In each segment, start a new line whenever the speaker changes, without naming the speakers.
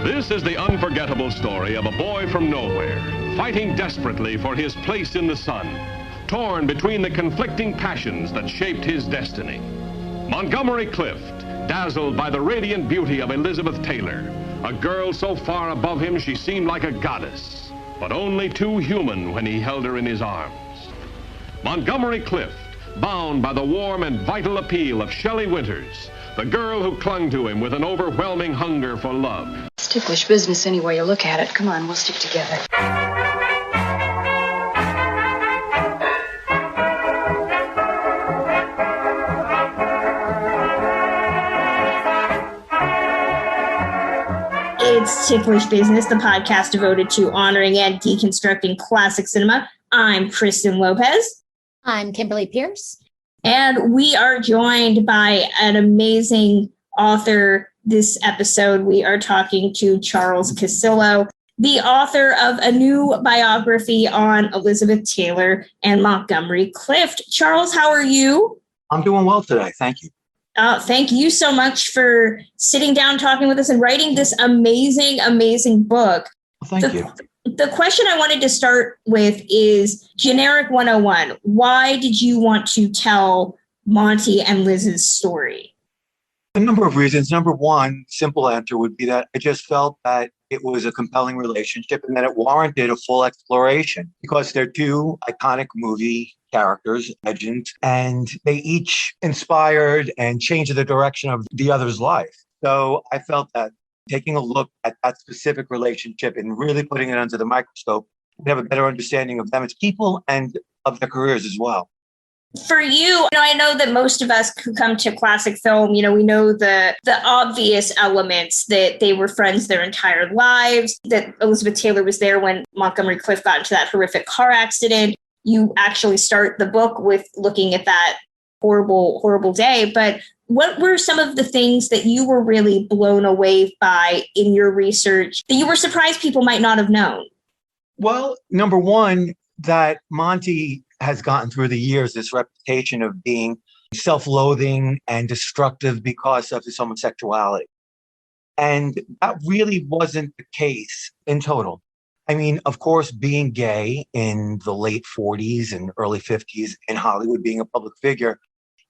This is the unforgettable story of a boy from nowhere, fighting desperately for his place in the sun, torn between the conflicting passions that shaped his destiny. Montgomery Clift, dazzled by the radiant beauty of Elizabeth Taylor, a girl so far above him she seemed like a goddess, but only too human when he held her in his arms. Montgomery Clift, bound by the warm and vital appeal of Shelley Winters, the girl who clung to him with an overwhelming hunger for love.
It's ticklish business any way you look at it. Come on, we'll stick together.
It's Ticklish Business, the podcast devoted to honoring and deconstructing classic cinema. I'm Kristen Lopez.
I'm Kimberly Pierce.
And we are joined by an amazing author this episode. We are talking to Charles Casillo, the author of a new biography on Elizabeth Taylor and Montgomery Clift. Charles, how are you?
I'm doing well today. Thank you.
Thank you so much for sitting down, talking with us, and writing this amazing, amazing book.
Well, thank you.
The question I wanted to start with is generic 101. Why did you want to tell Monty and Liz's story?
A number of reasons. Number one, simple answer would be that I just felt that it was a compelling relationship and that it warranted a full exploration because they're two iconic movie characters, legends, and they each inspired and changed the direction of the other's life. So I felt that taking a look at that specific relationship and really putting it under the microscope, we have a better understanding of them as people and of their careers as well.
For you, I know that most of us who come to classic film, we know the obvious elements that they were friends their entire lives, that Elizabeth Taylor was there when Montgomery Clift got into that horrific car accident. You actually start the book with looking at that horrible, horrible day. But what were some of the things that you were really blown away by in your research that you were surprised people might not have known?
Well, number one, that Monty has gotten through the years this reputation of being self-loathing and destructive because of his homosexuality. And that really wasn't the case in total. I mean, of course, being gay in the late 40s and early 50s in Hollywood, being a public figure,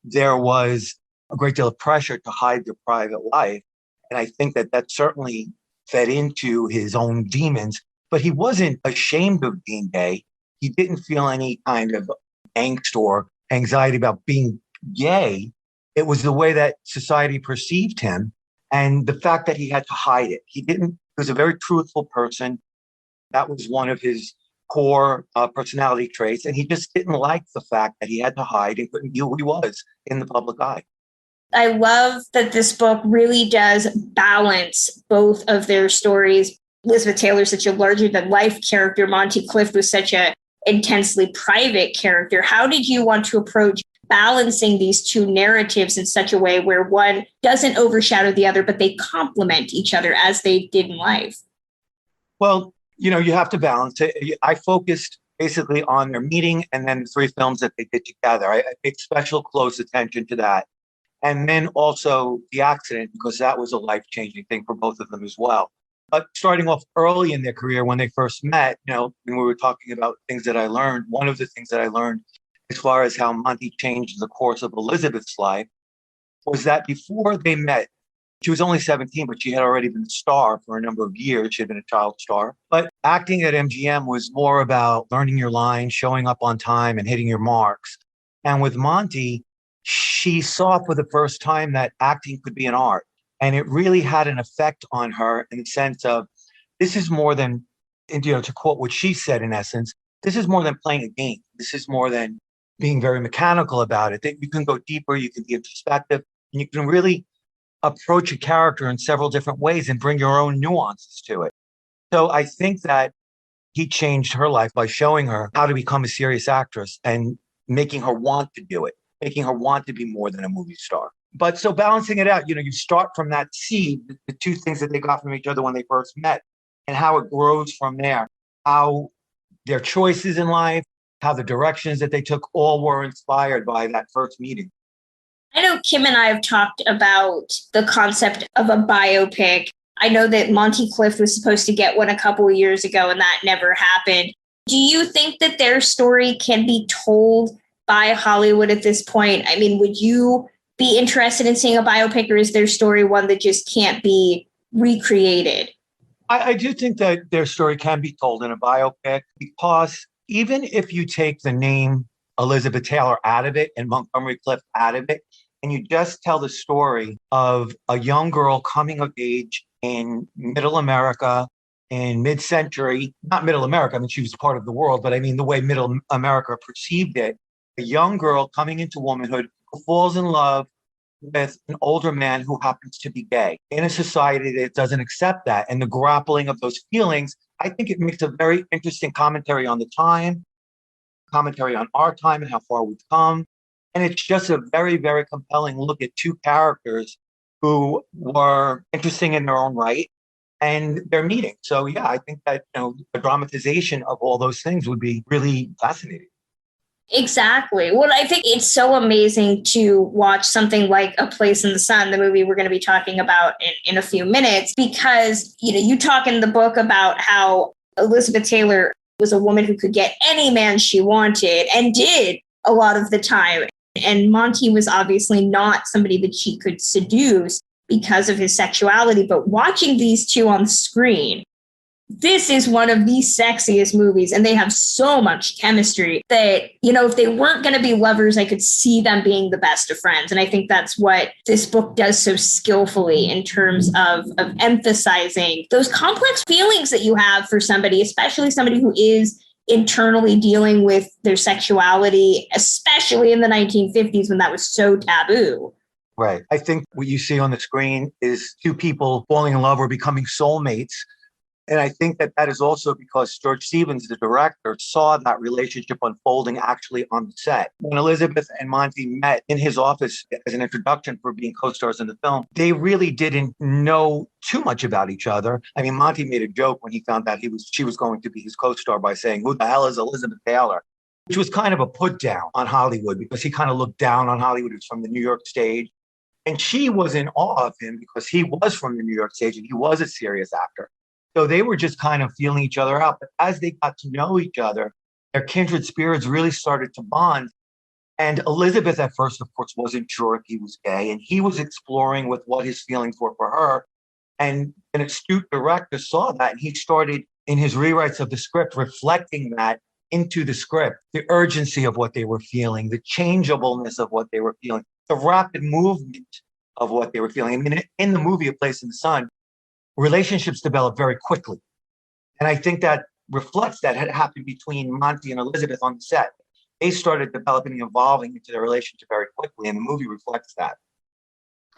there was a great deal of pressure to hide your private life. And I think that certainly fed into his own demons, but he wasn't ashamed of being gay. He didn't feel any kind of angst or anxiety about being gay. It was the way that society perceived him and the fact that he had to hide it. He was a very truthful person. That was one of his core personality traits. And he just didn't like the fact that he had to hide and couldn't be who he was in the public eye.
I love that this book really does balance both of their stories. Elizabeth Taylor is such a larger-than-life character. Monty Clift was such a intensely private character. How did you want to approach balancing these two narratives in such a way where one doesn't overshadow the other, but they complement each other as they did in life?
Well, you have to balance it. I focused basically on their meeting and then the three films that they did together. I paid special close attention to that. And then also the accident, because that was a life-changing thing for both of them as well. But starting off early in their career when they first met, when we were talking about things that I learned, one of the things that I learned as far as how Monty changed the course of Elizabeth's life was that before they met, she was only 17, but she had already been a star for a number of years. She had been a child star. But acting at MGM was more about learning your lines, showing up on time, and hitting your marks. And with Monty, she saw for the first time that acting could be an art. And it really had an effect on her in the sense of, this is more than, to quote what she said in essence, this is more than playing a game. This is more than being very mechanical about it. That you can go deeper, you can be introspective, and you can really approach a character in several different ways and bring your own nuances to it. So I think that he changed her life by showing her how to become a serious actress and making her want to do it, making her want to be more than a movie star. But so balancing it out, you start from that seed, the two things that they got from each other when they first met, and how it grows from there, how their choices in life, how the directions that they took all were inspired by that first meeting.
I know Kim and I have talked about the concept of a biopic. I know that Monty Clift was supposed to get one a couple of years ago and that never happened. Do you think that their story can be told by Hollywood at this point? I mean, would you be interested in seeing a biopic, or is their story one that just can't be recreated?
I do think that their story can be told in a biopic, because even if you take the name Elizabeth Taylor out of it and Montgomery Clift out of it, and you just tell the story of a young girl coming of age in middle America in mid-century, not middle America, I mean, she was part of the world, but I mean, the way middle America perceived it, a young girl coming into womanhood who falls in love with an older man who happens to be gay in a society that doesn't accept that, and the grappling of those feelings. I think it makes a very interesting commentary on the time, commentary on our time and how far we've come. And it's just a very, very compelling look at two characters who were interesting in their own right, and their meeting. So yeah, I think that, the dramatization of all those things would be really fascinating.
Exactly. Well, I think it's so amazing to watch something like A Place in the Sun, the movie we're going to be talking about in a few minutes, because, you talk in the book about how Elizabeth Taylor was a woman who could get any man she wanted and did a lot of the time. And Monty was obviously not somebody that she could seduce because of his sexuality. But watching these two on screen, this is one of the sexiest movies, and they have so much chemistry that, if they weren't going to be lovers, I could see them being the best of friends. And I think that's what this book does so skillfully in terms of emphasizing those complex feelings that you have for somebody, especially somebody who is internally dealing with their sexuality, especially in the 1950s when that was so taboo.
Right. I think what you see on the screen is two people falling in love or becoming soulmates. And I think that is also because George Stevens, the director, saw that relationship unfolding actually on the set. When Elizabeth and Monty met in his office as an introduction for being co-stars in the film, they really didn't know too much about each other. I mean, Monty made a joke when he found out she was going to be his co-star by saying, "Who the hell is Elizabeth Taylor?" Which was kind of a put down on Hollywood, because he kind of looked down on Hollywood. He was from the New York stage. And she was in awe of him because he was from the New York stage and he was a serious actor. So they were just kind of feeling each other out. But as they got to know each other, their kindred spirits really started to bond. And Elizabeth at first, of course, wasn't sure if he was gay. And he was exploring with what his feelings were for her. And an astute director saw that. And he started, in his rewrites of the script, reflecting that into the script. The urgency of what they were feeling, the changeableness of what they were feeling, the rapid movement of what they were feeling. I mean, in the movie A Place in the Sun, relationships develop very quickly. And I think that reflects that had happened between Monty and Elizabeth on the set. They started developing and evolving into their relationship very quickly, and the movie reflects that.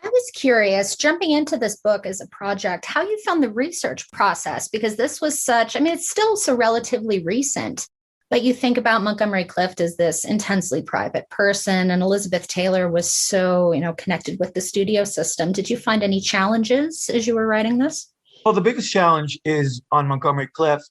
I was curious, jumping into this book as a project, how you found the research process, because this was it's still so relatively recent. But you think about Montgomery Clift as this intensely private person, and Elizabeth Taylor was so, connected with the studio system. Did you find any challenges as you were writing this?
Well, the biggest challenge is on Montgomery Clift.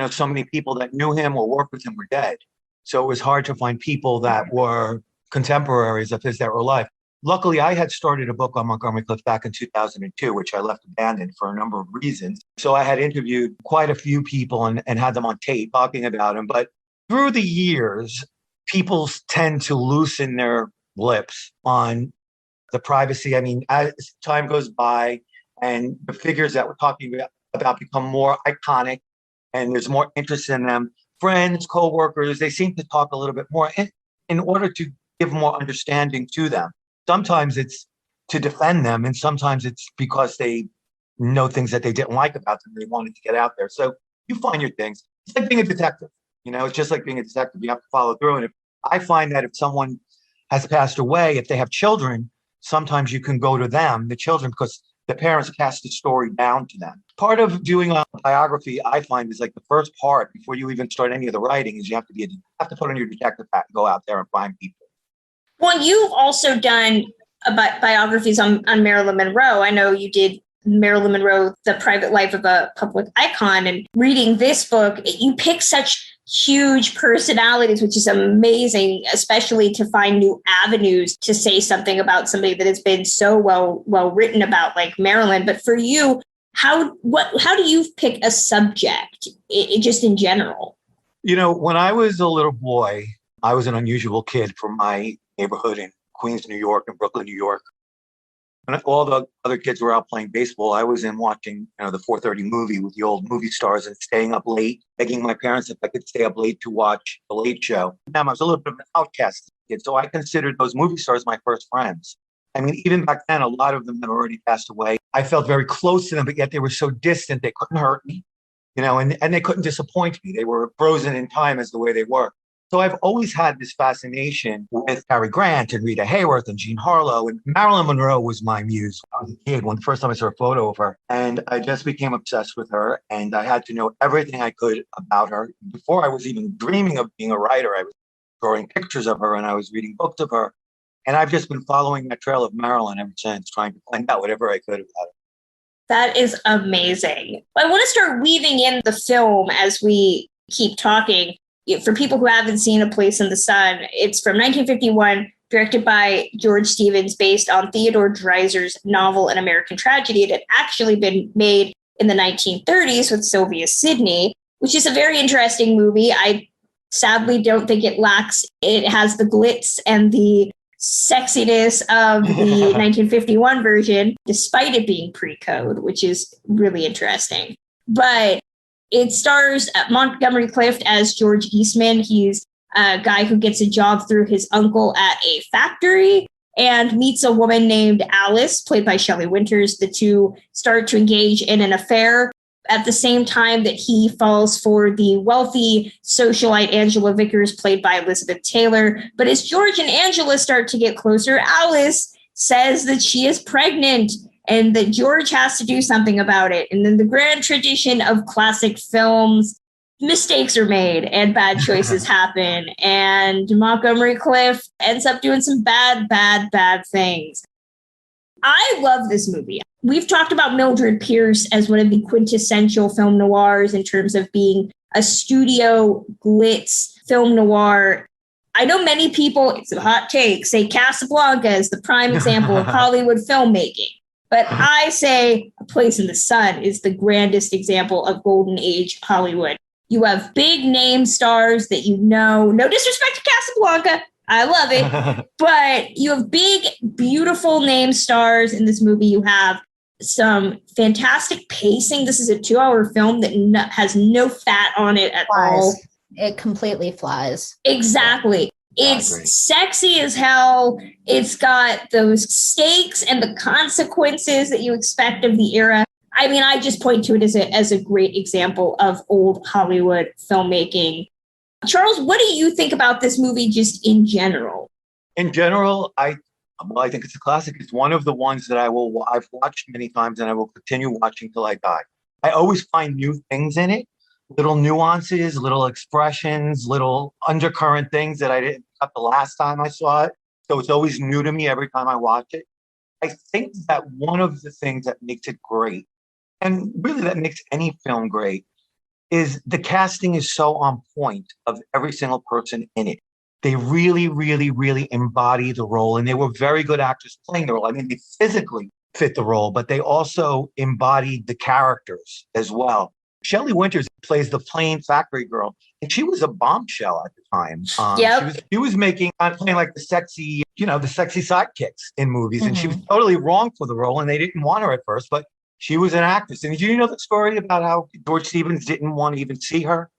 So many people that knew him or worked with him were dead. So it was hard to find people that were contemporaries of his that were alive. Luckily, I had started a book on Montgomery Clift back in 2002, which I left abandoned for a number of reasons. So I had interviewed quite a few people and had them on tape talking about him. But through the years, people tend to loosen their lips on the privacy. I mean, as time goes by and the figures that we're talking about become more iconic and there's more interest in them, friends, co-workers, they seem to talk a little bit more in order to give more understanding to them. Sometimes it's to defend them, and sometimes it's because they know things that they didn't like about them. They wanted to get out there. So you find your things. It's like being a detective. It's just like being a detective. You have to follow through. And I find that if someone has passed away, if they have children, sometimes you can go to them, the children, because the parents pass the story down to them. Part of doing a biography, I find, is like the first part before you even start any of the writing is you have to put on your detective hat and go out there and find people.
Well, you've also done biographies on Marilyn Monroe. I know you did Marilyn Monroe, The Private Life of a Public Icon. And reading this book, you pick such huge personalities, which is amazing, especially to find new avenues to say something about somebody that has been so well written about, like Marilyn. But for you, How do you pick a subject, just in general?
When I was a little boy, I was an unusual kid from my neighborhood in Queens, New York, and Brooklyn, New York. When all the other kids were out playing baseball, I was in watching, the 4:30 movie with the old movie stars and staying up late, begging my parents if I could stay up late to watch The Late Show. I was a little bit of an outcast kid, so I considered those movie stars my first friends. I mean, even back then, a lot of them had already passed away. I felt very close to them, but yet they were so distant, they couldn't hurt me, and they couldn't disappoint me. They were frozen in time as the way they were. So I've always had this fascination with Cary Grant and Rita Hayworth and Jean Harlow. And Marilyn Monroe was my muse when I was a kid, when the first time I saw a photo of her. And I just became obsessed with her. And I had to know everything I could about her. Before I was even dreaming of being a writer, I was drawing pictures of her and I was reading books of her. And I've just been following that trail of Marilyn ever since, trying to find out whatever I could about her.
That is amazing. I want to start weaving in the film as we keep talking. For people who haven't seen A Place in the Sun, it's from 1951, directed by George Stevens, based on Theodore Dreiser's novel An American Tragedy. It had actually been made in the 1930s with Sylvia Sidney, which is a very interesting movie. I sadly don't think it lacks. It has the glitz and the sexiness of the 1951 version, despite it being pre-code, which is really interesting. But it stars Montgomery Clift as George Eastman. He's a guy who gets a job through his uncle at a factory and meets a woman named Alice, played by Shelley Winters. The two start to engage in an affair at the same time that he falls for the wealthy socialite Angela Vickers, played by Elizabeth Taylor. But as George and Angela start to get closer, Alice says that she is pregnant and that George has to do something about it. And then the grand tradition of classic films, mistakes are made and bad choices happen. And Montgomery Clift ends up doing some bad things. I love this movie. We've talked about Mildred Pierce as one of the quintessential film noirs in terms of being a studio glitz film noir. I know many people, it's a hot take, say Casablanca is the prime example of Hollywood filmmaking. But I say A Place in the Sun is the grandest example of Golden Age Hollywood. You have big name stars that no disrespect to Casablanca, I love it, but you have big, beautiful name stars in this movie. You have some fantastic pacing. This is a 2-hour film that has no fat on it at all.
It completely flies.
Exactly. It's sexy as hell. It's got those stakes and the consequences that you expect of the era. I mean, I just point to it as a great example of old Hollywood filmmaking. Charles, what do you think about this movie just in general?
In general, I think it's a classic. It's one of the ones that I've watched many times and I will continue watching till I die. I always find new things in it, little nuances, little expressions, little undercurrent things that I didn't got the last time I saw it. So it's always new to me every time I watch it. I think that one of the things that makes it great, and really that makes any film great, is the casting is so on point of every single person in it. They really, really, really embody the role. And they were very good actors playing the role. I mean, they physically fit the role, but they also embodied the characters as well. Shelley Winters plays the plain factory girl, and she was a bombshell at the time. She was playing like the sexy sidekicks in movies, and she was totally wrong for the role, and they didn't want her at first, but she was an actress. And did you know the story about how George Stevens didn't want to even see her?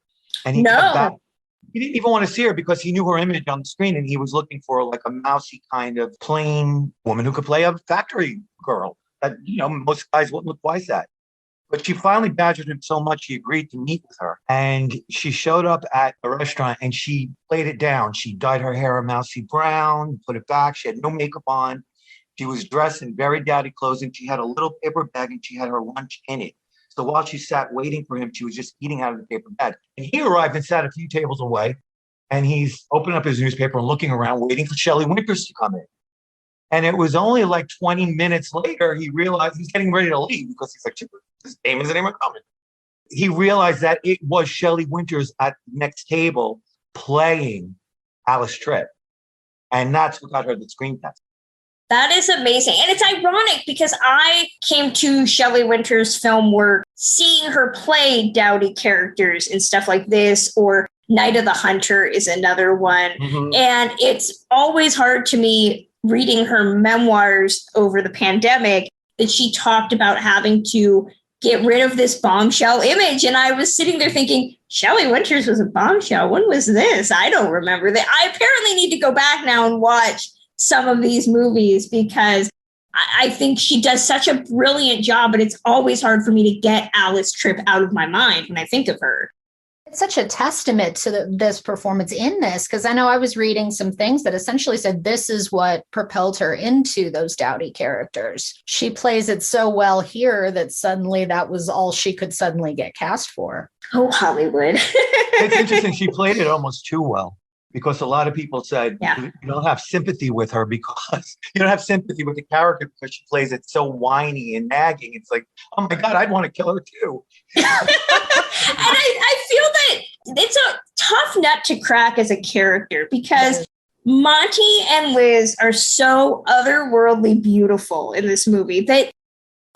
And he didn't even want to see her because he knew her image on the screen, and he was looking for like a mousy kind of plain woman who could play a factory girl that, most guys wouldn't look twice at. But she finally badgered him so much he agreed to meet with her. And she showed up at a restaurant and she played it down. She dyed her hair a mousy brown, put it back. She had no makeup on. She was dressed in very dowdy clothes, and she had a little paper bag and she had her lunch in it. So while she sat waiting for him, she was just eating out of the paper bag. And he arrived and sat a few tables away, and he's opening up his newspaper and looking around, waiting for Shelley Winters to come in. And it was only like 20 minutes later, he realized he's getting ready to leave because he's like, this name isn't even coming. He realized that it was Shelley Winters at the next table playing Alice Tripp. And that's what got her the screen test.
That is amazing. And it's ironic because I came to Shelley Winter's film work seeing her play dowdy characters and stuff like this, or Night of the Hunter is another one.
Mm-hmm.
And it's always hard to me reading her memoirs over the pandemic that she talked about having to get rid of this bombshell image. And I was sitting there thinking, Shelley Winters was a bombshell. When was this? I don't remember that. I apparently need to go back now and watch some of these movies because I think she does such a brilliant job, but it's always hard for me to get Alice Tripp out of my mind when I think of her.
It's such a testament to this performance in this, because I know I was reading some things that essentially said this is what propelled her into those dowdy characters. She plays it so well here that suddenly that was all she could suddenly get cast for.
Oh, Hollywood.
It's interesting. She played it almost too well. Because a lot of people said you don't have sympathy with her because you don't have sympathy with the character because she plays it so whiny and nagging. It's like, oh my God, I'd want to kill her too.
And I feel that it's a tough nut to crack as a character because Monty and Liz are so otherworldly beautiful in this movie that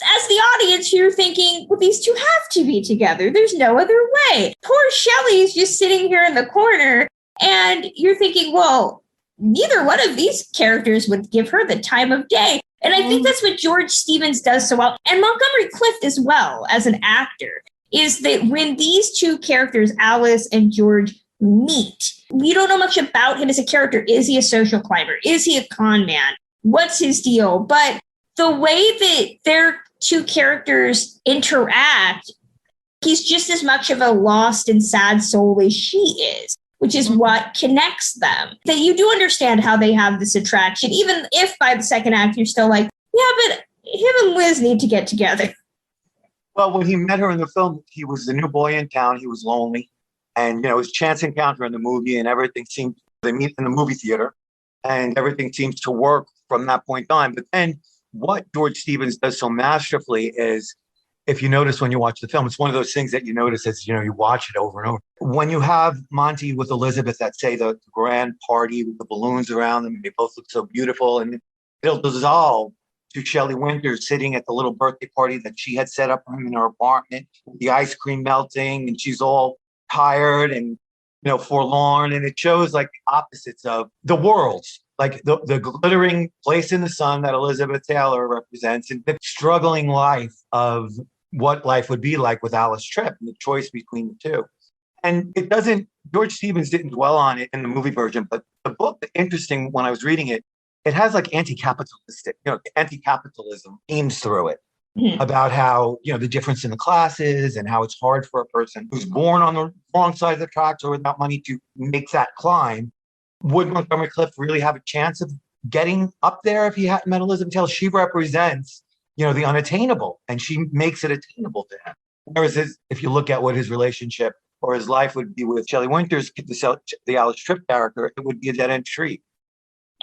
as the audience, you're thinking, well, these two have to be together. There's no other way. Poor Shelley's just sitting here in the corner. And you're thinking, well, neither one of these characters would give her the time of day. And I think that's what George Stevens does so well. And Montgomery Clift as well as an actor is that when these two characters, Alice and George, meet, we don't know much about him as a character. Is he a social climber? Is he a con man? What's his deal? But the way that their two characters interact, he's just as much of a lost and sad soul as she is, which is what connects them. That you do understand how they have this attraction, even if by the second act you're still like, yeah, but him and Liz need to get together.
Well, when he met her in the film, he was the new boy in town. He was lonely. And, it was a chance encounter in the movie and everything seemed, they meet in the movie theater and everything seems to work from that point on. But then what George Stevens does so masterfully is, if you notice when you watch the film, it's one of those things that you notice as, you watch it over and over. When you have Monty with Elizabeth at, say, the grand party with the balloons around them, they both look so beautiful, and it'll dissolve to Shelley Winters sitting at the little birthday party that she had set up for him in her apartment, with the ice cream melting, and she's all tired and, forlorn. And it shows like the opposites of the worlds, like the glittering place in the sun that Elizabeth Taylor represents, and the struggling life of what life would be like with Alice Tripp and the choice between the two. And George Stevens didn't dwell on it in the movie version, but the book, interesting when I was reading it, it has like anti-capitalism themes through it about how, the difference in the classes and how it's hard for a person who's born on the wrong side of the tracks or without money to make that climb. Would Montgomery Clift really have a chance of getting up there if he hadn't met Elizabeth Taylor? She represents, the unattainable, and she makes it attainable to him. Whereas if you look at what his relationship or his life would be with Shelley Winters, the Alice Tripp character, it would be a dead-end street.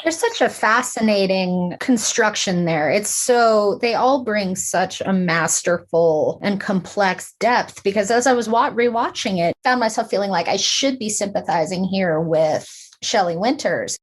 There's such a fascinating construction there. They all bring such a masterful and complex depth, because as I was rewatching it, I found myself feeling like I should be sympathizing here with Shelley Winters.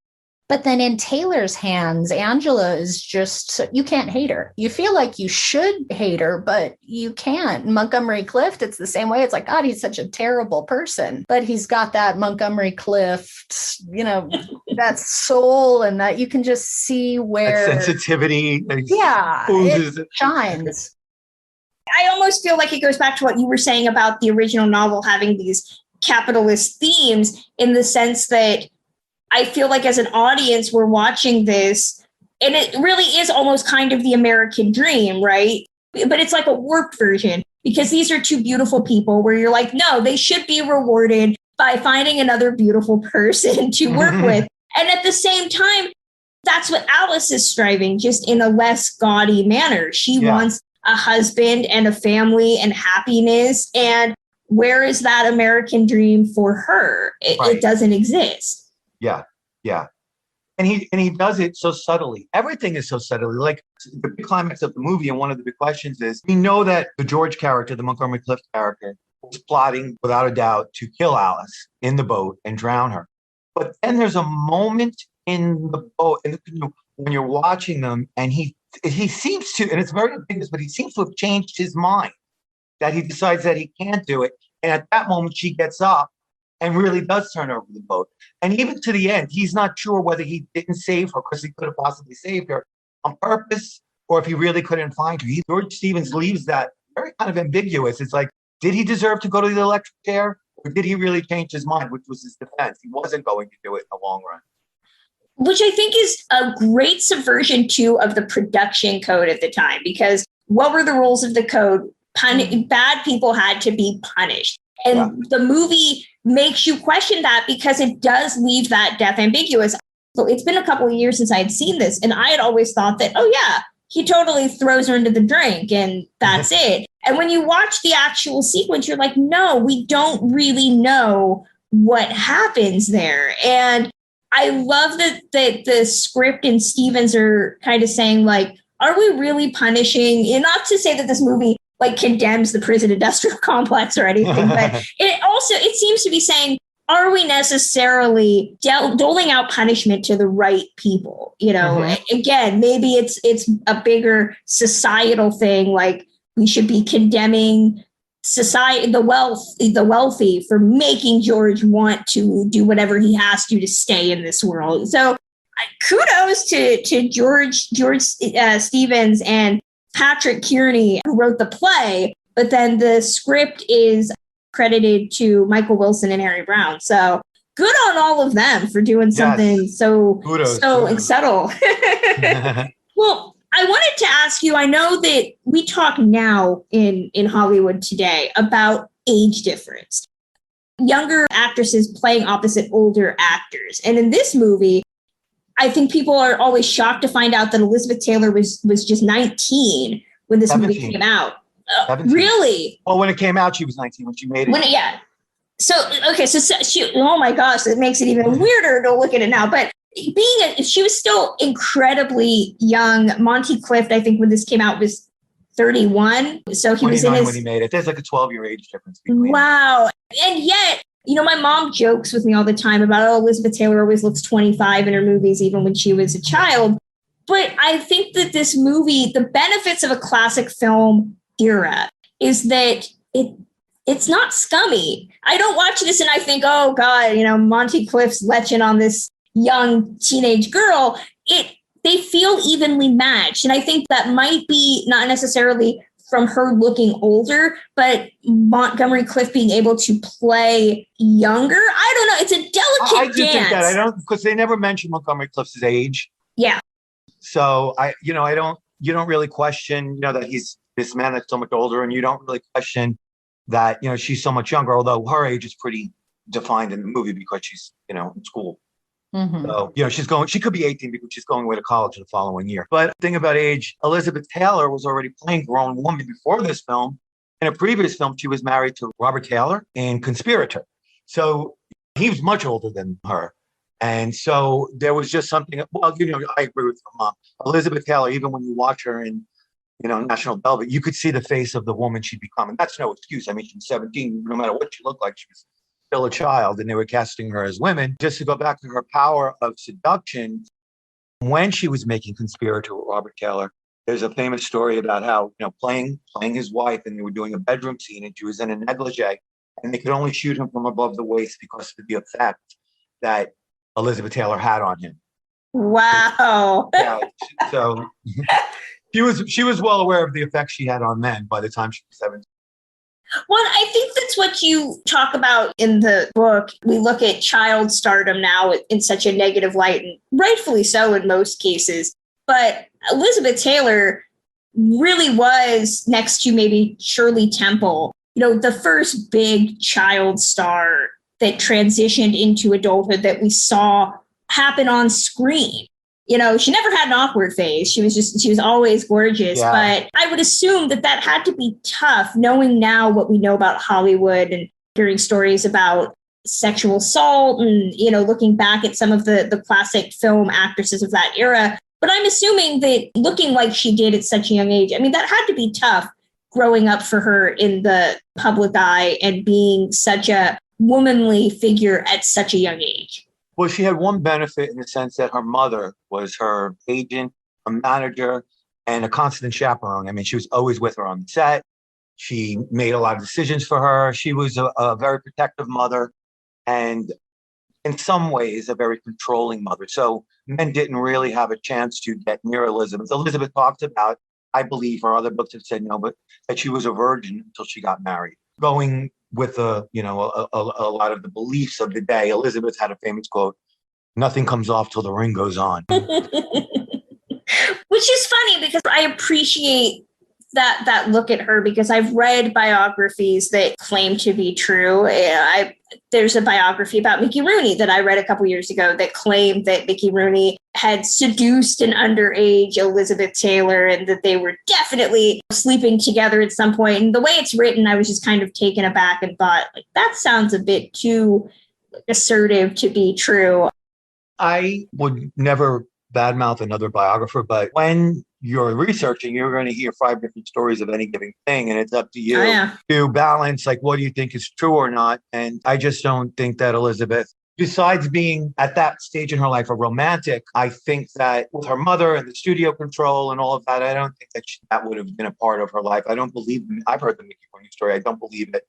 But then in Taylor's hands, Angela is just, you can't hate her. You feel like you should hate her, but you can't. Montgomery Clift, it's the same way. It's like, God, he's such a terrible person. But he's got that Montgomery Clift, that soul, and that you can just see where...
That sensitivity.
It shines.
I almost feel like it goes back to what you were saying about the original novel having these capitalist themes, in the sense that I feel like as an audience, we're watching this, and it really is almost kind of the American dream, right? But it's like a warped version, because these are two beautiful people where you're like, no, they should be rewarded by finding another beautiful person to work with. And at the same time, that's what Alice is striving, just in a less gaudy manner. She wants a husband and a family and happiness. And where is that American dream for her? It doesn't exist.
Yeah. And he does it so subtly. Everything is so subtly. Like the big climax of the movie, and one of the big questions is, we know that the George character, the Montgomery Clift character, was plotting without a doubt to kill Alice in the boat and drown her. But then there's a moment in the boat, in the canoe, when you're watching them, and he seems to, and it's very ambiguous, but he seems to have changed his mind, that he decides that he can't do it. And at that moment, she gets up and really does turn over the boat. And even to the end, he's not sure whether he didn't save her because he could have possibly saved her on purpose, or if he really couldn't find her. George Stevens leaves that very kind of ambiguous. It's like, did he deserve to go to the electric chair, or did he really change his mind, which was his defense? He wasn't going to do it in the long run.
Which I think is a great subversion, too, of the production code at the time, because what were the rules of the code? Bad people had to be punished. And the movie makes you question that because it does leave that death ambiguous. So it's been a couple of years since I had seen this, and I had always thought that, oh, yeah, he totally throws her into the drink and that's it. And when you watch the actual sequence, you're like, no, we don't really know what happens there. And I love that the script and Stevens are kind of saying, like, are we really punishing? And not to say that this movie like condemns the prison industrial complex or anything, but it seems to be saying, are we necessarily doling out punishment to the right people? You know, again, maybe it's a bigger societal thing. Like, we should be condemning society, the wealthy for making George want to do whatever he has to stay in this world. So kudos to George Stevens and Patrick Kearney, who wrote the play, but then the script is credited to Michael Wilson and Harry Brown. So good on all of them for doing something so subtle. Well, I wanted to ask you, I know that we talk now in Hollywood today about age difference. Younger actresses playing opposite older actors. And in this movie, I think people are always shocked to find out that Elizabeth Taylor was just 19 when this
17.
movie came out.
17.
Really?
Well, when it came out, she was 19 when she made it.
Yeah. So she, oh my gosh, it makes it even weirder to look at it now. But she was still incredibly young. Monty Clift, I think when this came out, was 31. So he was in his...
when he made it. There's like a 12-year age difference between
Wow. And yet, you know, my mom jokes with me all the time about, oh, Elizabeth Taylor always looks 25 in her movies, even when she was a child. But I think that this movie, the benefits of a classic film era is that it's not scummy. I don't watch this and I think, oh God, you know, Monty Clift's leching on this young teenage girl. They feel evenly matched. And I think that might be not necessarily from her looking older, but Montgomery Clift being able to play younger. I don't know. It's a delicate dance.
Think that. I don't, because they never mention Montgomery Clift's age.
Yeah.
So you don't really question, that he's this man that's so much older, and you don't really question that, she's so much younger, although her age is pretty defined in the movie because she's, in school. Mm-hmm. So, she could be 18 because she's going away to college the following year. But the thing about age, Elizabeth Taylor was already playing a grown woman before this film. In a previous film, she was married to Robert Taylor in Conspirator. So he was much older than her. And so there was just something, I agree with your mom. Elizabeth Taylor, even when you watch her in, National Velvet, you could see the face of the woman she'd become. And that's no excuse. I mean, she was 17, no matter what she looked like, she was still a child, and they were casting her as women. Just to go back to her power of seduction, when she was making Conspirator with Robert Taylor, there's a famous story about how, playing his wife, and they were doing a bedroom scene, and she was in a negligee, and they could only shoot him from above the waist because of the effect that Elizabeth Taylor had on him.
Wow.
Yeah, so she was well aware of the effect she had on men by the time she was 17.
Well, I think that's what you talk about in the book. We look at child stardom now in such a negative light, and rightfully so in most cases. But Elizabeth Taylor really was, next to maybe Shirley Temple, the first big child star that transitioned into adulthood that we saw happen on screen. She never had an awkward phase. She was always gorgeous. Yeah. But I would assume that had to be tough, knowing now what we know about Hollywood and hearing stories about sexual assault and, looking back at some of the classic film actresses of that era. But I'm assuming that looking like she did at such a young age, I mean, that had to be tough growing up for her in the public eye and being such a womanly figure at such a young age.
Well, she had one benefit in the sense that her mother was her agent, a manager, and a constant chaperone. I mean, she was always with her on the set. She made a lot of decisions for her. She was a very protective mother and in some ways a very controlling mother. So men didn't really have a chance to get near Elizabeth. Elizabeth talks about, I believe, her other books have said no, but that she was a virgin until she got married. Going with a lot of the beliefs of the day, Elizabeth had a famous quote, "Nothing comes off till the ring goes on."
Which is funny because I appreciate that look at her, because I've read biographies that claim to be true. There's a biography about Mickey Rooney that I read a couple years ago that claimed that Mickey Rooney had seduced an underage Elizabeth Taylor and that they were definitely sleeping together at some point. And the way it's written, I was just kind of taken aback and thought, like, that sounds a bit too assertive to be true.
I would never badmouth another biographer, but when you're researching, you're going to hear 5 different stories of any given thing, and it's up to you to balance, like, what do you think is true or not? And I just don't think that Elizabeth, besides being at that stage in her life a romantic, I think that with her mother and the studio control and all of that, I don't think that that would have been a part of her life. I don't believe, I've heard the Mickey Rooney story. I don't believe it.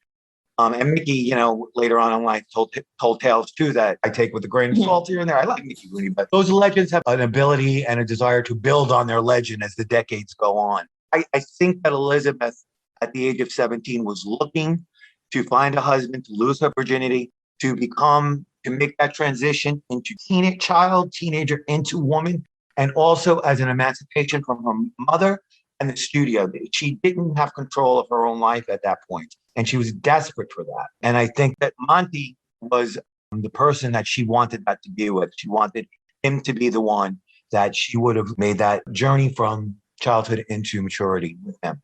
And Mickey, later on in life told tales too that I take with a grain of salt here and there. I like Mickey Rooney, but those legends have an ability and a desire to build on their legend as the decades go on. I think that Elizabeth, at the age of 17, was looking to find a husband, to lose her virginity, to make that transition into teenager into woman, and also as an emancipation from her mother and the studio. She didn't have control of her own life at that point. And she was desperate for that. And I think that Monty was the person that she wanted that to be with. She wanted him to be the one that she would have made that journey from childhood into maturity with him.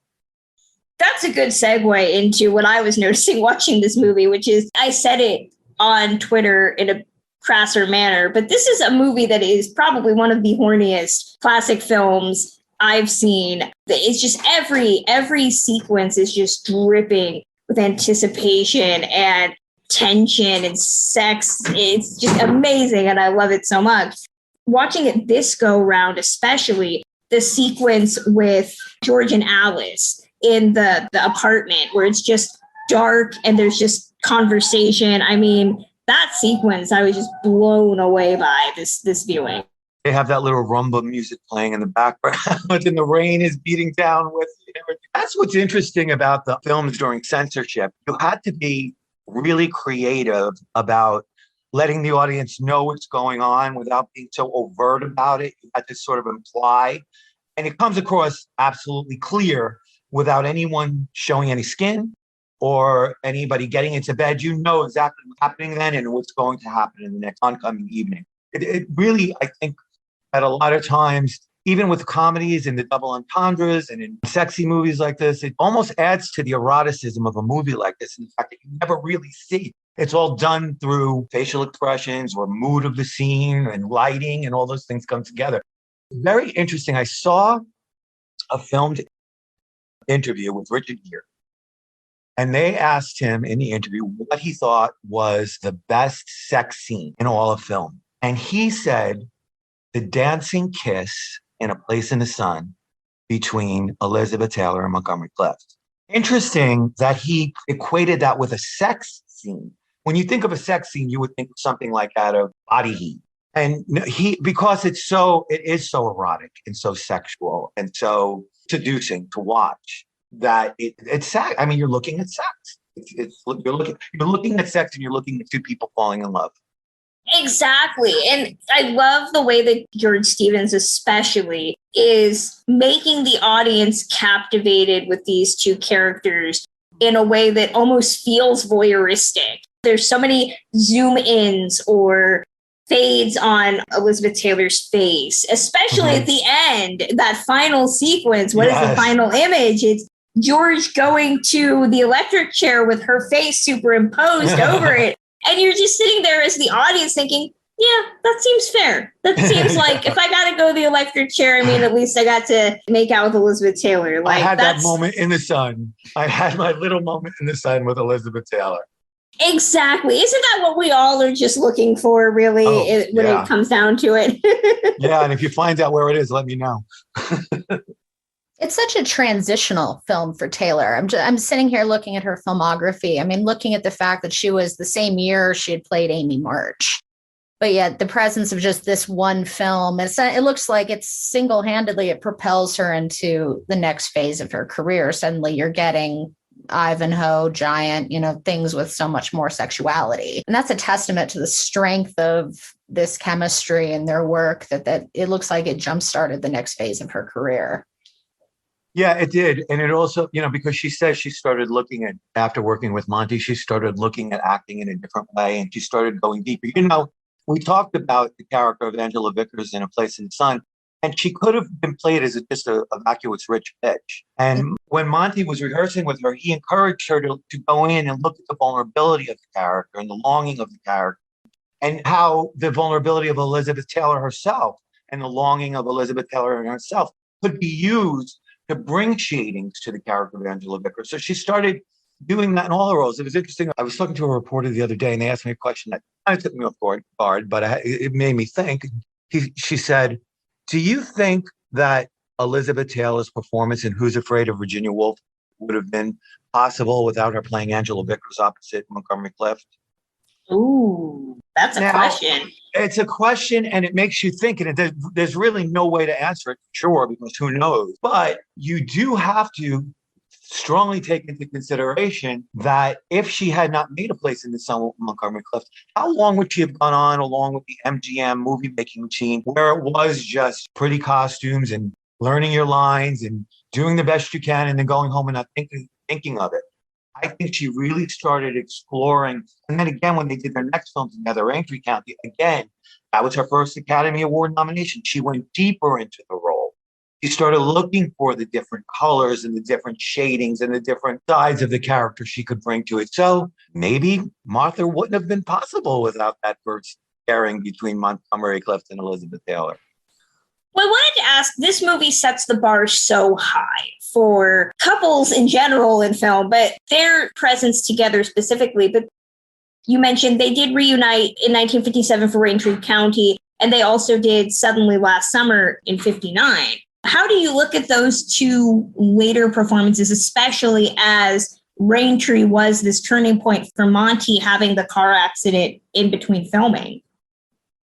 That's a good segue into what I was noticing watching this movie, which is, I said it on Twitter in a crasser manner, but this is a movie that is probably one of the horniest classic films I've seen. It's just every sequence is just dripping with anticipation and tension and sex. It's just amazing, and I love it so much. Watching it this go round, especially the sequence with George and Alice in the apartment where it's just dark and there's just conversation. I mean, that sequence, I was just blown away by this viewing.
They have that little rumba music playing in the background and the rain is beating down with everything. That's what's interesting about the films during censorship. You had to be really creative about letting the audience know what's going on without being so overt about it. You had to sort of imply, and it comes across absolutely clear without anyone showing any skin or anybody getting into bed. You know exactly what's happening then and what's going to happen in the next oncoming evening. It really, I think, that a lot of times, even with comedies and the double entendres and in sexy movies like this, it almost adds to the eroticism of a movie like this. In fact, that you never really see. It's all done through facial expressions or mood of the scene and lighting, and all those things come together. Very interesting. I saw a filmed interview with Richard Gere, and they asked him in the interview what he thought was the best sex scene in all of film. And he said, the dancing kiss in A Place in the Sun between Elizabeth Taylor and Montgomery Clift. Interesting that he equated that with a sex scene. When you think of a sex scene, you would think of something like out of Body Heat. And because it is so erotic and so sexual and so seducing to watch, that it's sex. I mean, you're looking at sex. You're looking at sex, and you're looking at two people falling in love.
Exactly. And I love the way that George Stevens especially is making the audience captivated with these two characters in a way that almost feels voyeuristic. There's so many zoom ins or fades on Elizabeth Taylor's face, especially at the end, that final sequence. What is the final image? It's George going to the electric chair with her face superimposed over it. And you're just sitting there as the audience thinking, yeah, that seems fair. That seems like if I got to go to the electric chair, I mean, at least I got to make out with Elizabeth Taylor.
I had that moment in the sun. I had my little moment in the sun with Elizabeth Taylor.
Exactly. Isn't that what we all are just looking for, really, when it comes down to it?
Yeah, and if you find out where it is, let me know.
It's such a transitional film for Taylor. I'm sitting here looking at her filmography. I mean, looking at the fact that she was the same year she had played Amy March. But yet the presence of just this one film, it looks like it's single-handedly, it propels her into the next phase of her career. Suddenly you're getting Ivanhoe, Giant, things with so much more sexuality. And that's a testament to the strength of this chemistry and their work that it looks like it jump-started the next phase of her career.
Yeah, it did. And it also, because she says she started looking at, after working with Monty, she started looking at acting in a different way and she started going deeper. We talked about the character of Angela Vickers in A Place in the Sun, and she could have been played as just a vacuous rich bitch. And when Monty was rehearsing with her, he encouraged her to go in and look at the vulnerability of the character and the longing of the character, and how the vulnerability of Elizabeth Taylor herself and the longing of Elizabeth Taylor herself could be used to bring shadings to the character of Angela Vickers. So she started doing that in all her roles. It was interesting. I was talking to a reporter the other day, and they asked me a question that kind of took me off guard, but it made me think. She said, do you think that Elizabeth Taylor's performance in Who's Afraid of Virginia Woolf would have been possible without her playing Angela Vickers opposite Montgomery Clift?
Ooh, that's a question.
It's a question, and it makes you think, and there's really no way to answer it, sure, because who knows? But you do have to strongly take into consideration that if she had not made A Place in the Sun with Montgomery Clift, how long would she have gone on along with the MGM movie making machine, where it was just pretty costumes and learning your lines and doing the best you can and then going home and not thinking of it? I think she really started exploring. And then again, when they did their next film together, Raintree County, again, that was her first Academy Award nomination. She went deeper into the role. She started looking for the different colors and the different shadings and the different sides of the character she could bring to it. So maybe Martha wouldn't have been possible without that first pairing between Montgomery Clift and Elizabeth Taylor.
Well, I wanted to ask, this movie sets the bar so high for couples in general in film, but their presence together specifically. But you mentioned they did reunite in 1957 for Raintree County, and they also did Suddenly Last Summer in 59. How do you look at those two later performances, especially as Raintree was this turning point for Monty having the car accident in between filming?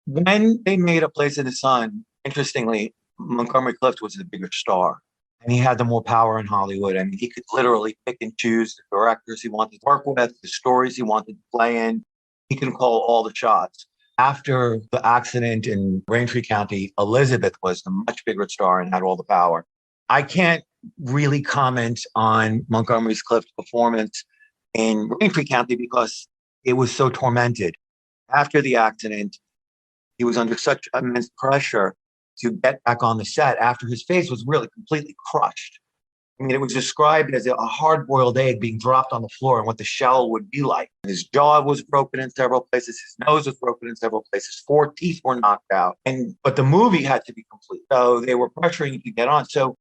When they made A Place in the Sun, interestingly, Montgomery Clift was the bigger star, and he had the more power in Hollywood. I mean, he could literally pick and choose the directors he wanted to work with, the stories he wanted to play in. He can call all the shots. After the accident in Raintree County, Elizabeth was the much bigger star and had all the power. I can't really comment on Montgomery Clift's performance in Raintree County because it was so tormented. After the accident, he was under such immense pressure to get back on the set after his face was really completely crushed. I mean, it was described as a hard-boiled egg being dropped on the floor and what the shell would be like. His jaw was broken in several places. His nose was broken in several places. 4 teeth were knocked out. But the movie had to be complete. So they were pressuring him to get on. So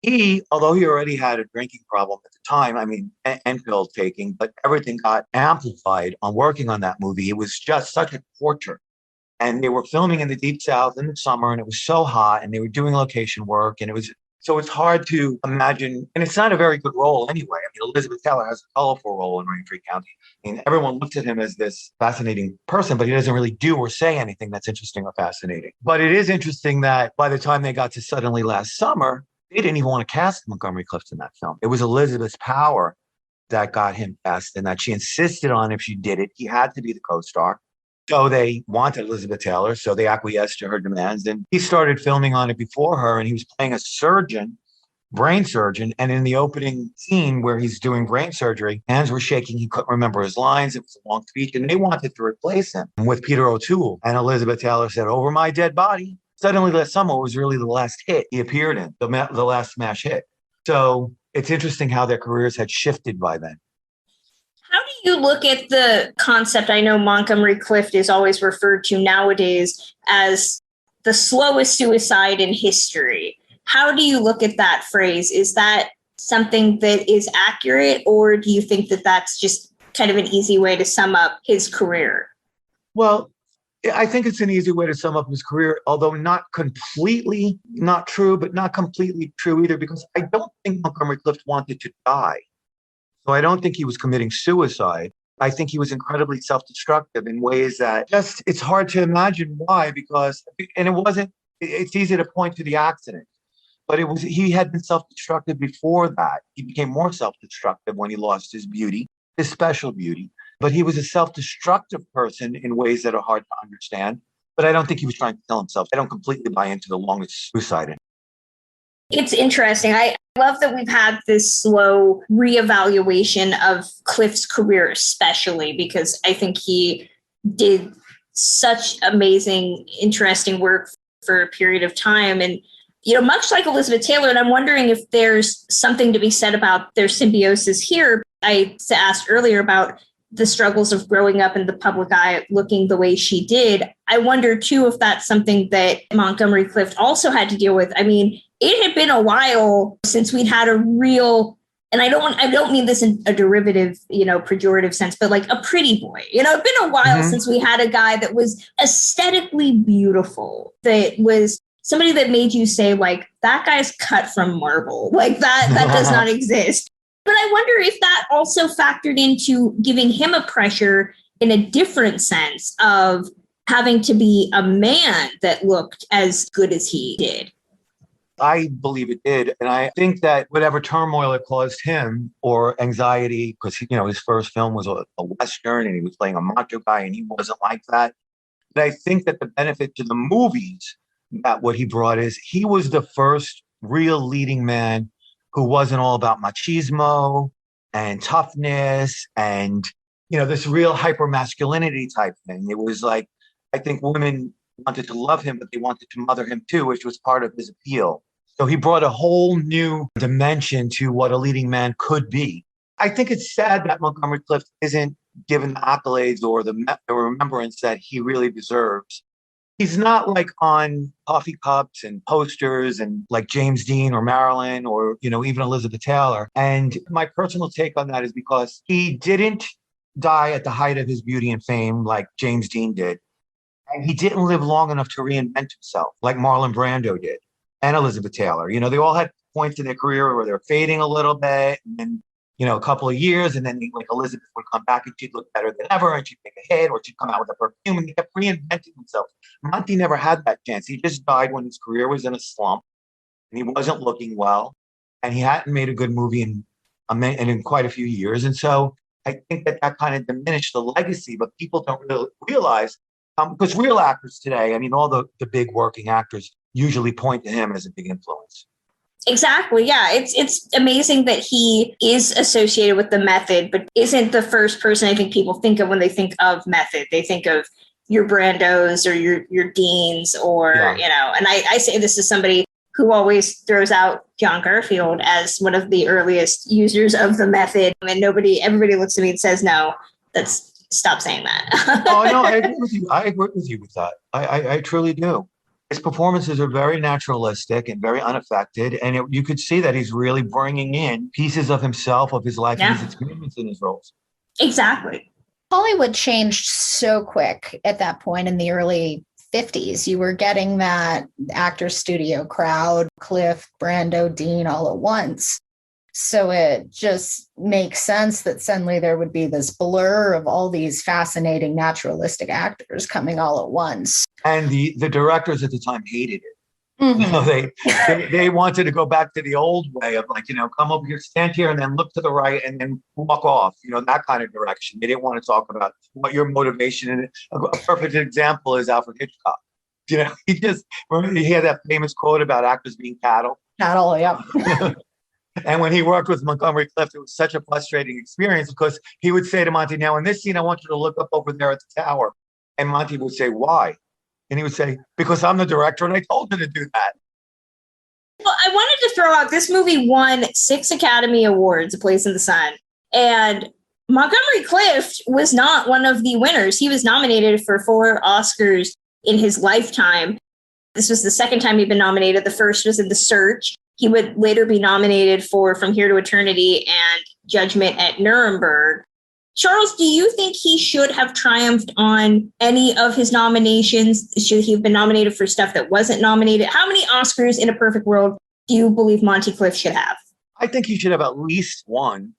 he, although he already had a drinking problem at the time, I mean, and pill taking, but everything got amplified on working on that movie. It was just such a torture. And they were filming in the Deep South in the summer, and it was so hot, and they were doing location work, and so it's hard to imagine, and it's not a very good role anyway. I mean, Elizabeth Taylor has a colorful role in Raintree County. I mean, everyone looks at him as this fascinating person, but he doesn't really do or say anything that's interesting or fascinating. But it is interesting that by the time they got to Suddenly Last Summer, they didn't even want to cast Montgomery Clift in that film. It was Elizabeth's power that got him cast, and that she insisted on if she did it, he had to be the co-star. So they wanted Elizabeth Taylor, so they acquiesced to her demands. And he started filming on it before her, and he was playing a surgeon, brain surgeon. And in the opening scene where he's doing brain surgery, hands were shaking. He couldn't remember his lines. It was a long speech, and they wanted to replace him with Peter O'Toole. And Elizabeth Taylor said, "Over my dead body." Suddenly Last Summer was really the last hit he appeared in, the last smash hit. So it's interesting how their careers had shifted by then.
How do you look at the concept? I know Montgomery Clift is always referred to nowadays as the slowest suicide in history. How do you look at that phrase? Is that something that is accurate, or do you think that that's just kind of an easy way to sum up his career?
Well, I think it's an easy way to sum up his career, although not completely not true, but not completely true either, because I don't think Montgomery Clift wanted to die. So I don't think he was committing suicide. I think he was incredibly self-destructive in ways that just, it's hard to imagine why, because, and it wasn't, it's easy to point to the accident, but it was, he had been self-destructive before that. He became more self-destructive when he lost his beauty, his special beauty. But he was a self-destructive person in ways that are hard to understand. But I don't think he was trying to kill himself. I don't completely buy into the longest suicide.
It's interesting. I love that we've had this slow reevaluation of Clift's career, especially because I think he did such amazing, interesting work for a period of time. And, you know, much like Elizabeth Taylor, and I'm wondering if there's something to be said about their symbiosis here. I asked earlier about the struggles of growing up in the public eye, looking the way she did. I wonder, too, if that's something that Montgomery Clift also had to deal with. I mean, it had been a while since we'd had a real, and I don't mean this in a derivative, you know, pejorative sense, but like a pretty boy. You know, it's been a while since we had a guy that was aesthetically beautiful, that was somebody that made you say, like, that guy's cut from marble. Like that does not exist. But I wonder if that also factored into giving him a pressure in a different sense of having to be a man that looked as good as he did.
I believe it did. And I think that whatever turmoil it caused him or anxiety, because, you know, his first film was a Western and he was playing a macho guy and he wasn't like that. But I think that the benefit to the movies that what he brought is he was the first real leading man who wasn't all about machismo and toughness and, you know, this real hyper masculinity type thing. It was like, I think women wanted to love him, but they wanted to mother him too, which was part of his appeal. So he brought a whole new dimension to what a leading man could be. I think it's sad that Montgomery Clift isn't given the accolades or the remembrance that he really deserves. He's not like on coffee cups and posters and like James Dean or Marilyn or, you know, even Elizabeth Taylor. And my personal take on that is because he didn't die at the height of his beauty and fame like James Dean did. And he didn't live long enough to reinvent himself like Marlon Brando did and Elizabeth Taylor. You know, they all had points in their career where they're fading a little bit and then, you know, a couple of years, and then like Elizabeth would come back and she'd look better than ever, and she'd make a hit, or she'd come out with a perfume, and he kept reinventing himself. Monty never had that chance. He just died when his career was in a slump, and he wasn't looking well, and he hadn't made a good movie in quite a few years. And so I think that kind of diminished the legacy, but people don't really realize, because real actors today, I mean, all the big working actors usually point to him as a big influence.
Exactly. Yeah. It's amazing that he is associated with the method, but isn't the first person I think people think of when they think of method. They think of your Brandos or your Deans or, you know, and I say this as somebody who always throws out John Garfield as one of the earliest users of the method. And everybody looks at me and says, no, stop saying that.
Oh, no, I agree with you. I agree with you with that. I truly do. His performances are very naturalistic and very unaffected. And you could see that he's really bringing in pieces of himself, of his life, and his experience in his roles.
Exactly.
Hollywood changed so quick at that point in the early 50s. You were getting that actor studio crowd, Clift, Brando, Dean, all at once. So it just makes sense that suddenly there would be this blur of all these fascinating naturalistic actors coming all at once.
And the directors at the time hated it. Mm-hmm. You know, they wanted to go back to the old way of like, you know, come over here, stand here, and then look to the right, and then walk off. You know, that kind of direction. They didn't want to talk about what your motivation is. A perfect example is Alfred Hitchcock. You know, he had that famous quote about actors being cattle.
Cattle, yeah.
And when he worked with Montgomery Clift, it was such a frustrating experience because he would say to Monty, now in this scene, I want you to look up over there at the tower. And Monty would say, why? And he would say, because I'm the director and I told you to do that.
Well, I wanted to throw out, this movie won 6 Academy Awards, A Place in the Sun. And Montgomery Clift was not one of the winners. He was nominated for 4 Oscars in his lifetime. This was the second time he'd been nominated. The first was in The Search. He would later be nominated for From Here to Eternity and Judgment at Nuremberg. Charles, do you think he should have triumphed on any of his nominations? Should he have been nominated for stuff that wasn't nominated? How many Oscars in a perfect world do you believe Monty Clift should have?
I think he should have at least one.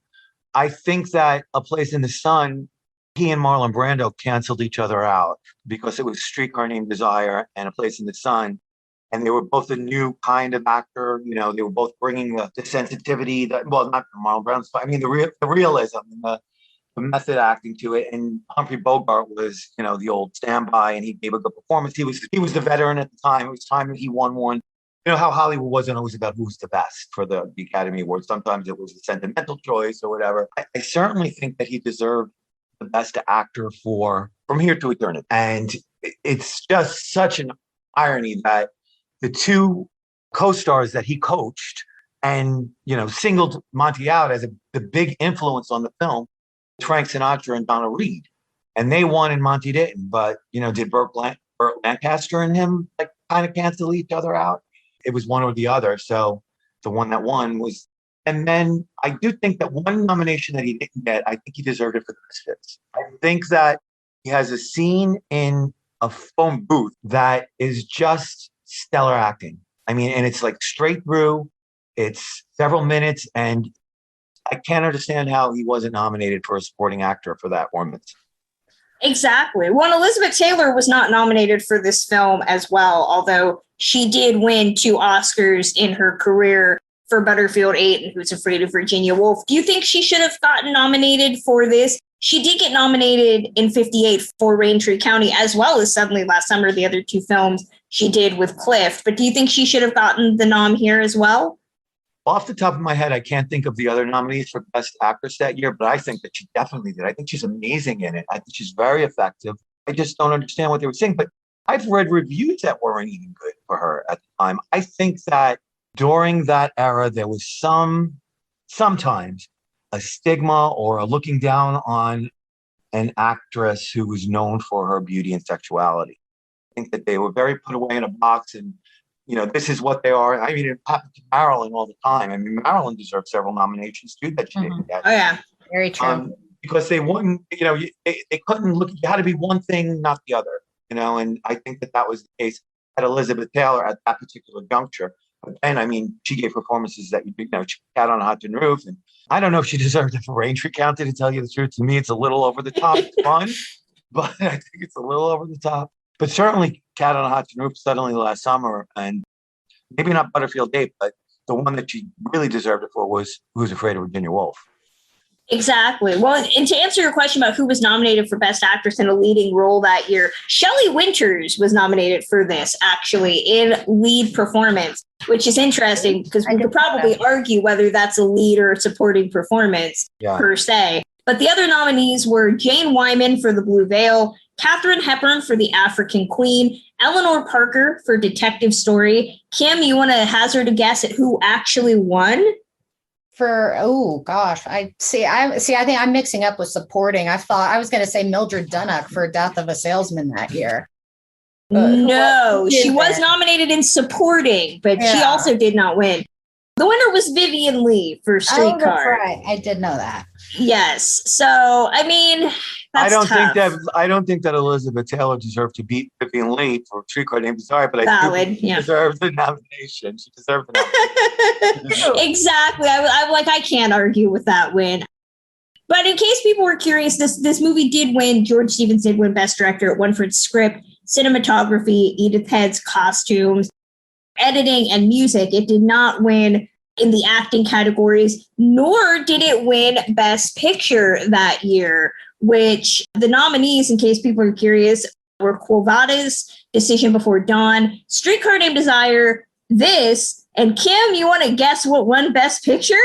I think that A Place in the Sun, he and Marlon Brando canceled each other out because it was Streetcar Named Desire and A Place in the Sun. And they were both a new kind of actor. You know, they were both bringing the sensitivity that, well, not Marlon Brando's, I mean, the realism and the method acting to it. And Humphrey Bogart was, you know, the old standby, and he gave a good performance. He was the veteran at the time. It was time that he won one. You know how Hollywood wasn't always about who's the best for the Academy Awards. Sometimes it was a sentimental choice or whatever. I certainly think that he deserved the best actor for From Here to Eternity. And it's just such an irony that the two co-stars that he coached and, you know, singled Monty out as the big influence on the film, Frank Sinatra and Donna Reed. And they won and Monty didn't. But, you know, did Burt Lancaster and him like kind of cancel each other out? It was one or the other. So the one that won was, and then I do think that one nomination that he didn't get, I think he deserved it for the Misfits. I think that he has a scene in a phone booth that is just stellar acting. I mean, and it's like straight through, it's several minutes, and I can't understand how he wasn't nominated for a supporting actor for that performance.
Exactly. Well, Elizabeth Taylor was not nominated for this film as well, although she did win 2 Oscars in her career for Butterfield 8 and Who's Afraid of Virginia Woolf. Do you think she should have gotten nominated for this? She did get nominated in 58 for Raintree County, as well as Suddenly Last Summer, the other 2 films she did with Clift. But do you think she should have gotten the nom here as well?
Off the top of my head, I can't think of the other nominees for Best Actress that year, but I think that she definitely did. I think she's amazing in it. I think she's very effective. I just don't understand what they were saying, but I've read reviews that weren't even good for her at the time. I think that during that era, there was sometimes a stigma or a looking down on an actress who was known for her beauty and sexuality. I think that they were very put away in a box and, you know, this is what they are. I mean, it happened to Marilyn all the time. I mean, Marilyn deserved several nominations too that she didn't get.
Oh, yeah.
Very true.
Because they wouldn't, you know, they couldn't look, you had to be one thing, not the other, you know, and I think that was the case at Elizabeth Taylor at that particular juncture. But then, I mean, she gave performances that, you know, she cat on a hot tin roof. And I don't know if she deserved it for Raintree County, to tell you the truth. To me, it's a little over the top. It's fun, but I think it's a little over the top. But certainly Cat on a Hot Tin Roof, Suddenly Last Summer, and maybe not Butterfield 8, but the one that she really deserved it for was Who's Afraid of Virginia Woolf.
Exactly. Well, and to answer your question about who was nominated for Best Actress in a Leading Role that year, Shelley Winters was nominated for this, actually, in lead performance, which is interesting because we could probably argue whether that's a lead or supporting performance per se. But the other nominees were Jane Wyman for The Blue Veil, Katharine Hepburn for The African Queen, Eleanor Parker for Detective Story. Kim, you want to hazard a guess at who actually won?
I think I'm mixing up with supporting. I thought I was going to say Mildred Dunnock for Death of a Salesman that year.
No, she was nominated in supporting, but she also did not win. The winner was Vivian Leigh for Streetcar.
Oh, that's right. I did know that.
Yes. So, I mean, that's
I don't think that Elizabeth Taylor deserved to beat Vivian Leigh for Streetcar Named Desire, but I think she deserved the nomination. She deserved the nomination.
Exactly. I'm like, I can't argue with that win. But in case people were curious, this movie did win. George Stevens did win Best Director. It won for its script, cinematography, Edith Head's costumes, editing, and music. It did not win in the acting categories, nor did it win Best Picture that year, which the nominees, in case people are curious, were Quo Vadis, Decision Before Dawn, Streetcar Named Desire, this, and Kim, you want to guess what won Best Picture?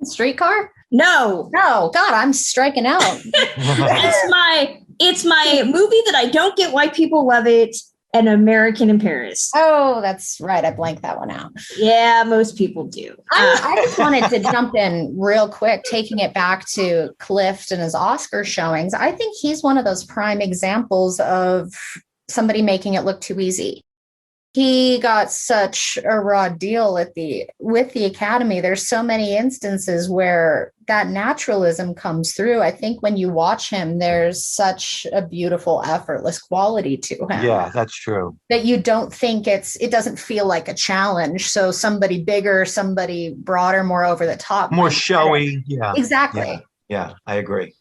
Streetcar?
No.
God, I'm striking out.
It's my movie that I don't get why people love it, An American in Paris.
Oh, that's right. I blanked that one out.
Yeah, most people do.
I just wanted to jump in real quick, taking it back to Clift and his Oscar showings. I think he's one of those prime examples of somebody making it look too easy. he got such a raw deal with the Academy. There's so many instances where that naturalism comes through. I think when you watch him, there's such a beautiful, effortless quality to him.
Yeah, that's true.
That you don't think it doesn't feel like a challenge. So somebody bigger, somebody broader, more over the top.
More showy. Yeah.
Exactly.
Yeah, I agree.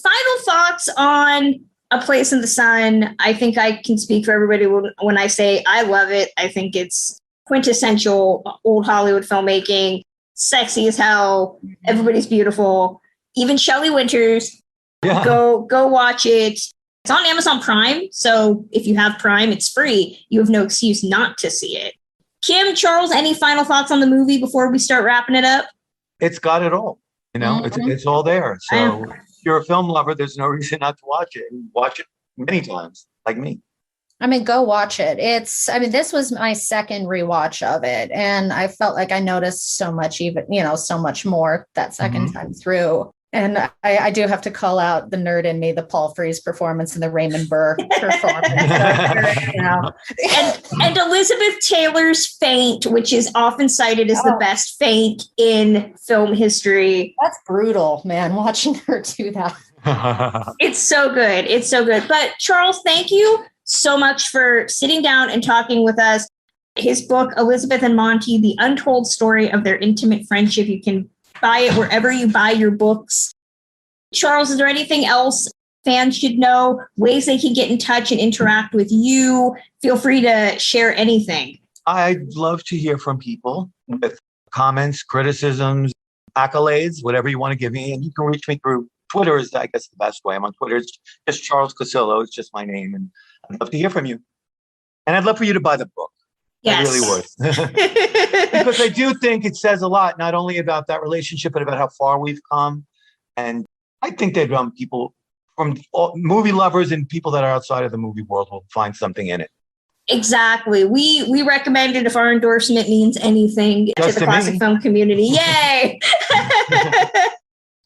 Final thoughts on A Place in the Sun. I think I can speak for everybody when I say I love it. I think it's quintessential old Hollywood filmmaking, sexy as hell. Everybody's beautiful. Even Shelley Winters.
Yeah.
Go watch it. It's on Amazon Prime. So if you have Prime, it's free. You have no excuse not to see it. Kim, Charles, any final thoughts on the movie before we start wrapping it up?
It's got it all. It's all there. So if you're a film lover, there's no reason not to watch it, and watch it many times, like me.
I mean, go watch it. This was my second rewatch of it, and I felt like I noticed so much, so much more that second time through. And I do have to call out the nerd in me, the Paul Frees performance and the Raymond Burr performance.
And Elizabeth Taylor's faint, which is often cited as the best faint in film history.
That's brutal, man, watching her do that.
It's so good. It's so good. But Charles, thank you so much for sitting down and talking with us. His book, Elizabeth and Monty, The Untold Story of Their Intimate Friendship. You can buy it wherever you buy your books. Charles, is there anything else fans should know? Ways they can get in touch and interact with you? Feel free to share anything.
I'd love to hear from people with comments, criticisms, accolades, whatever you want to give me. And you can reach me through Twitter is, I guess, the best way. I'm on Twitter. It's just Charles Casillo. It's just my name. And I'd love to hear from you. And I'd love for you to buy the book.
Yes.
I really would. Because I do think it says a lot, not only about that relationship, but about how far we've come. And I think that people from movie lovers and people that are outside of the movie world will find something in it.
Exactly. We recommend it if our endorsement means anything to the classic film community. Yay!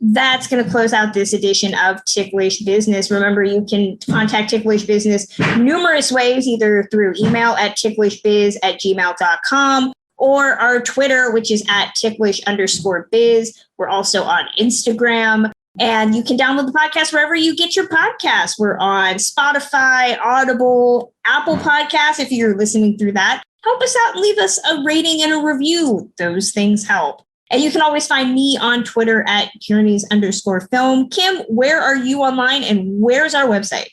That's going to close out this edition of Ticklish Business. Remember, you can contact Ticklish Business numerous ways, either through email at ticklishbiz@gmail.com or our Twitter, which is at ticklish_biz. We're also on Instagram. And you can download the podcast wherever you get your podcasts. We're on Spotify, Audible, Apple Podcasts. If you're listening through that, help us out and leave us a rating and a review. Those things help. And you can always find me on Twitter at Journeys_film. Kim, where are you online and where's our website?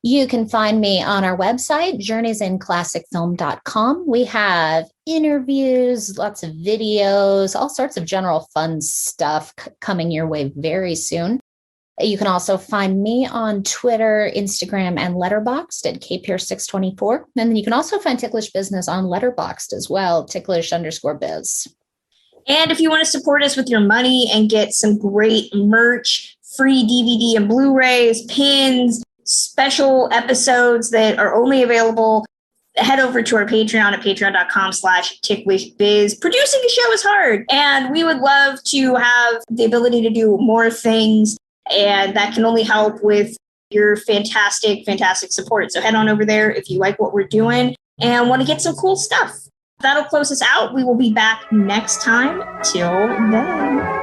You can find me on our website, journeysinclassicfilm.com. We have interviews, lots of videos, all sorts of general fun stuff coming your way very soon. You can also find me on Twitter, Instagram, and Letterboxd at kpierce624. And then you can also find Ticklish Business on Letterboxd as well, ticklish_biz.
And if you want to support us with your money and get some great merch, free DVD and Blu-rays, pins, special episodes that are only available, head over to our Patreon at patreon.com/ticklishbiz. Producing a show is hard, and we would love to have the ability to do more things, and that can only help with your fantastic support. So head on over there if you like what we're doing and want to get some cool stuff. That'll close us out. We will be back next time. Till then.